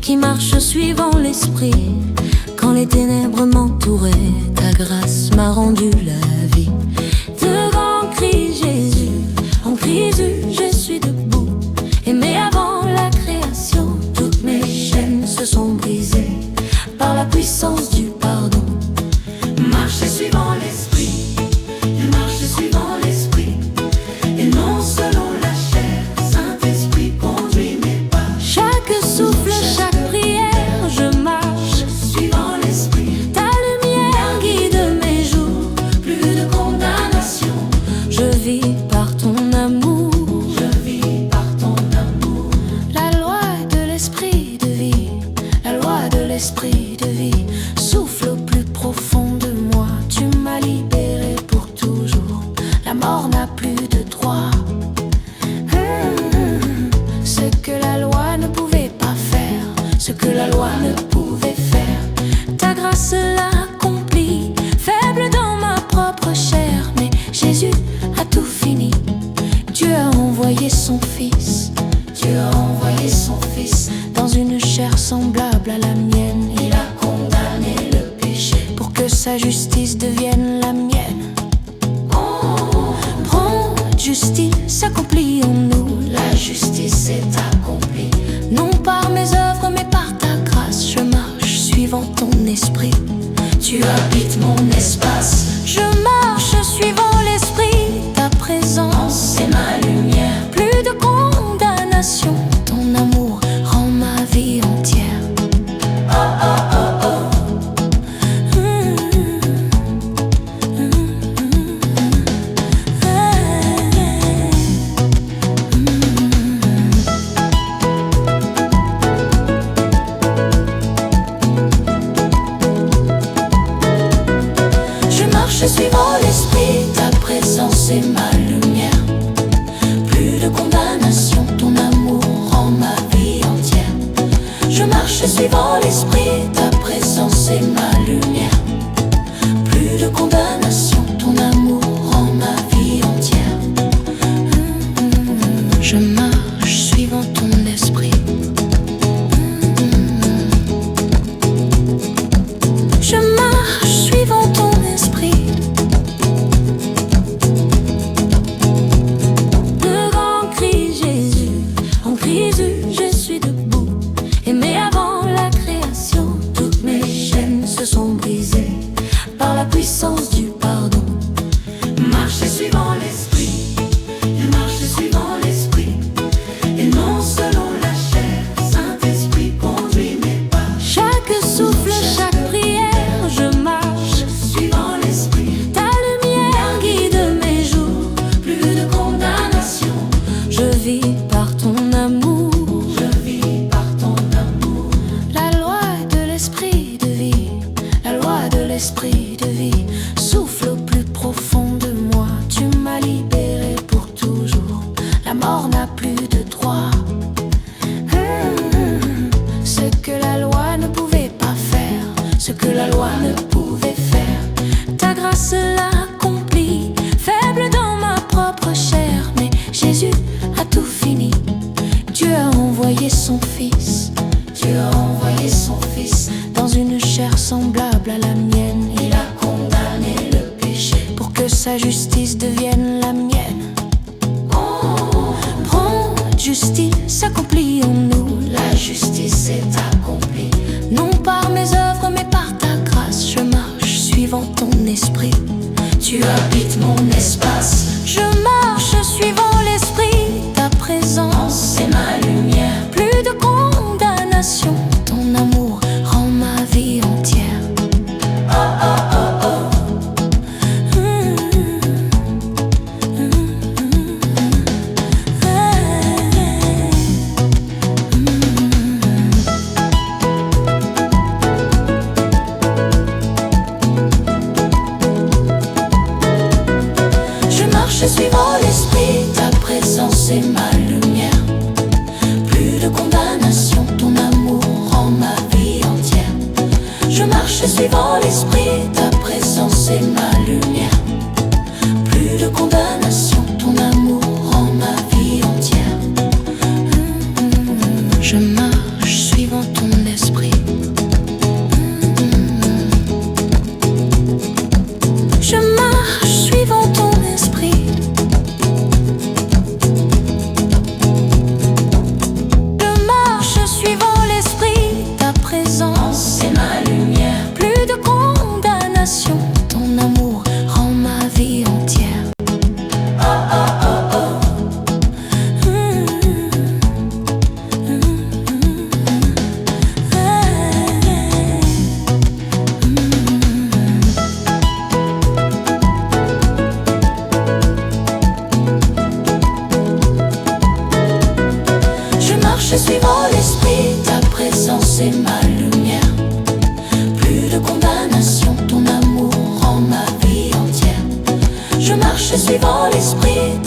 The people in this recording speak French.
qui marche suivant l'esprit. Quand les ténèbres m'entouraient, ta grâce m'a rendu la vie. Devant Christ Jésus, en Jésus je suis debout. Aimé avant la création, toutes mes chaînes se sont brisées par la puissance du pardon. Marcher suivant l'esprit, marcher suivant l'esprit, et non selon la chair. Saint-Esprit conduit mes pas. Chaque souffle, chaque prière, je marche suivant l'esprit. Ta lumière guide mes jours, plus de condamnation. Je vis par ton amour, je vis par ton amour. La loi de l'esprit de vie, la loi de l'esprit de vie souffle au plus profond de moi. Tu m'as libéré pour toujours, la mort n'a plus de droit. Ce que la loi ne pouvait pas faire, ce que la loi ne pouvait faire, ta grâce l'a accompli. Faible dans ma propre chair, mais Jésus a tout fini. Dieu a envoyé son Fils, Dieu a envoyé son Fils dans une chair semblable à la mienne. Il a condamné le péché pour que sa justice devienne la mienne. Prompt, justice s'accomplit en nous. La justice est accomplie, non par mes œuvres mais par ta grâce. Je marche suivant ton esprit, tu habites mon espace. Je marche suivant l'esprit, ta présence est ma lumière. Plus de condamnation, ton amour rend ma vie entière. Oh oh oh oh. Je marche suivant l'esprit, ta présence est ma lumière. Plus de condamnation, ton amour rend ma vie entière. Je marche suivant l'esprit, ta présence est ma lumière. Plus de condamnation, ton amour rend ma vie entière. Je marche suivant ton esprit. Je marche suivant ton esprit. Devant Christ Jésus, en Jésus je suis debout. Aimé avant la création, toutes mes chaînes se sont brisées par la puissance du pardon. Marcher suivant l'esprit, marcher suivant l'esprit, et non selon la chair. Saint-Esprit conduit mes pas. Chaque souffle, chaque prière, je marche suivant l'esprit. Ta lumière guide mes jours, plus de condamnation. Je vis par ton amour, je vis par ton amour. La loi de l'esprit de vie, la loi de l'esprit de vie souffle au plus profond de moi. Tu m'as libéré pour toujours, la mort n'a plus de droit. Ce que la loi ne pouvait pas faire, ce que la loi ne pouvait faire, ta grâce l'a accompli. Faible dans ma propre chair, mais Jésus a tout fini. Dieu a envoyé son Fils, Dieu a envoyé son Fils dans une chair semblable à la mienne. Il a condamné le péché pour que sa justice devienne la mienne. Prompt, justice s'accomplit en nous. La justice est accomplie, non par mes œuvres mais par ta grâce. Je marche suivant ton esprit, tu habites mon espace. Je marche suivant l'esprit, ta présence est ma lumière. Plus de condamnation, ton amour rend ma vie entière. Oh oh oh oh. marche suivant l'esprit, ta présence est ma lumière. Plus de condamnation, ton amour rend ma vie entière. Je marche suivant l'esprit,